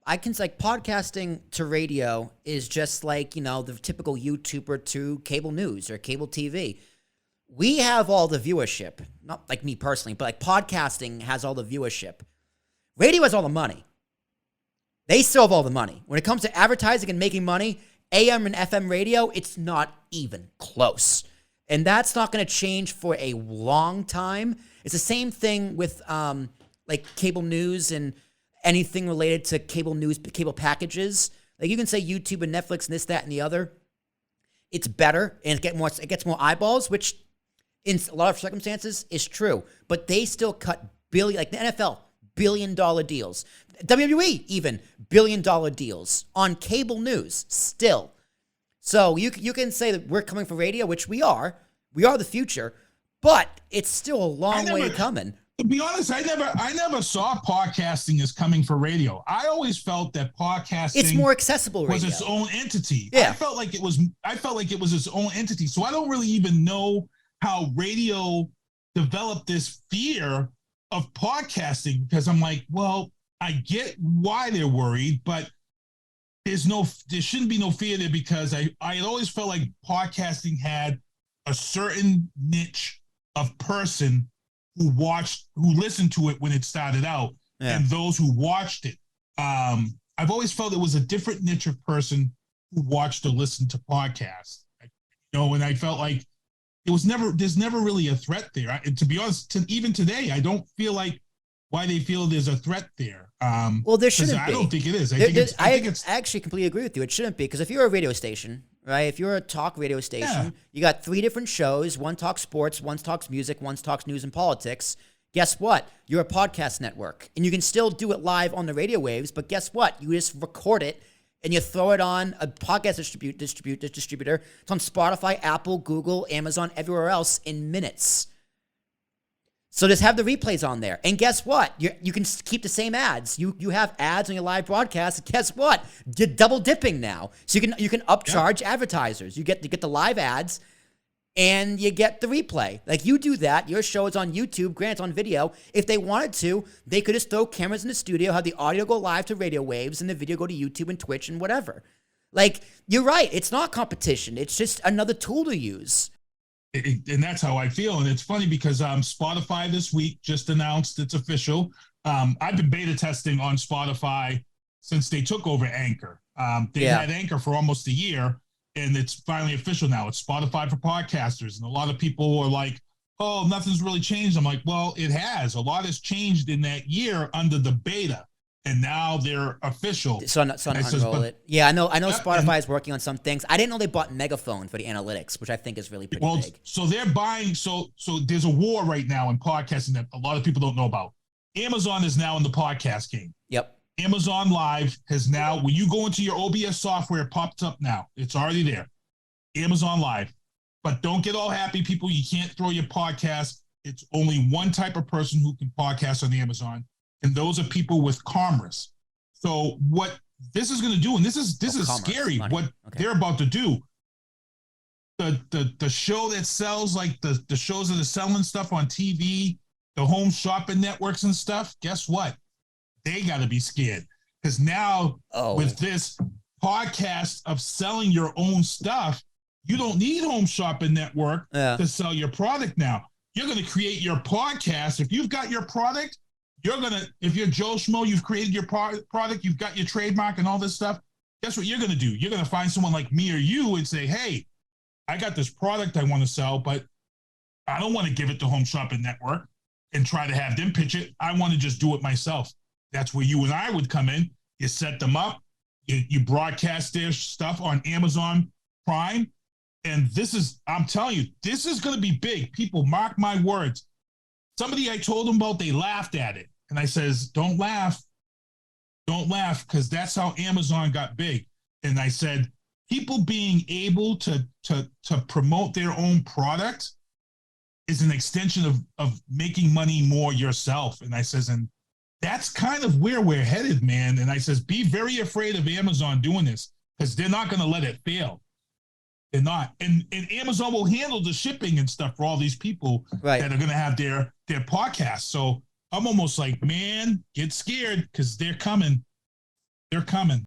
I can like podcasting to radio is just like, the typical YouTuber to cable news or cable TV. We have all the viewership, not like me personally, but like podcasting has all the viewership. Radio has all the money. They still have all the money. When it comes to advertising and making money, AM and FM radio, it's not even close. And that's not going to change for a long time. It's the same thing with like cable news and anything related to cable news, cable packages. Like you can say YouTube and Netflix and this, that, and the other. It's better and it gets more eyeballs, which in a lot of circumstances is true. But they still cut like the NFL, billion-dollar deals. WWE, even billion-dollar deals on cable news still. So you can say that we're coming for radio, which we are. We are the future, but it's still a long way coming. To be honest, I never saw podcasting as coming for radio. I always felt that podcasting it's more accessible radio. Was its own entity. Yeah. I felt like it was its own entity. So I don't really even know how radio developed this fear of podcasting, because I'm like, well, I get why they're worried, but there shouldn't be no fear there, because I always felt like podcasting had a certain niche of person who listened to it when it started out, and those who watched it. I've always felt it was a different niche of person who watched or listened to podcasts. And I felt like there's never really a threat there. To be honest, even today, I don't feel like why they feel there's a threat there. Well, there shouldn't be. I don't think it is. I actually completely agree with you. It shouldn't be, because if you're a radio station, right? If you're a talk radio station, you got 3 different shows. One talks sports, one talks music, one talks news and politics. Guess what? You're a podcast network, and you can still do it live on the radio waves. But guess what? You just record it and you throw it on a podcast distributor. It's on Spotify, Apple, Google, Amazon, everywhere else in minutes. So just have the replays on there. And guess what? You can keep the same ads. You have ads on your live broadcast. Guess what? You're double dipping now. So you can upcharge advertisers. You get the live ads and you get the replay. Like you do that. Your show is on YouTube, granted it's on video. If they wanted to, they could just throw cameras in the studio, have the audio go live to radio waves and the video go to YouTube and Twitch and whatever. Like, you're right. It's not competition. It's just another tool to use. And that's how I feel. And it's funny because Spotify this week just announced it's official. I've been beta testing on Spotify since they took over Anchor. They had Anchor for almost a year, and it's finally official now. It's Spotify for podcasters. And a lot of people are like, oh, nothing's really changed. I'm like, well, it has. A lot has changed in that year under the beta. And now they're official. So unroll it. Yeah, I know Spotify is working on some things. I didn't know they bought Megaphone for the analytics, which I think is really pretty big. So they're buying, so there's a war right now in podcasting that a lot of people don't know about. Amazon is now in the podcast game. Yep. Amazon Live has now, when you go into your OBS software, it pops up now. It's already there. Amazon Live. But don't get all happy, people. You can't throw your podcast. It's only one type of person who can podcast on Amazon. And those are people with cameras. So what this is going to do, and this is scary, what they're about to do. The show that sells, like the shows that are selling stuff on TV, the home shopping networks and stuff, guess what? They got to be scared. Because now with this podcast of selling your own stuff, you don't need home shopping network to sell your product now. You're going to create your podcast. If you've got your product, if you're Joe Schmo, you've created your product, you've got your trademark and all this stuff, guess what you're going to do? You're going to find someone like me or you and say, hey, I got this product I want to sell, but I don't want to give it to Home Shopping Network and try to have them pitch it. I want to just do it myself. That's where you and I would come in. You set them up. You broadcast their stuff on Amazon Prime. And I'm telling you, this is going to be big. People, mark my words. Somebody I told them about, they laughed at it. And I says, don't laugh, because that's how Amazon got big. And I said, people being able to promote their own product is an extension of making money more yourself. And I says, and that's kind of where we're headed, man. And I says, be very afraid of Amazon doing this, because they're not going to let it fail. They're not. And Amazon will handle the shipping and stuff for all these people that are going to have their podcasts. So I'm almost like, man, get scared, because they're coming. They're coming.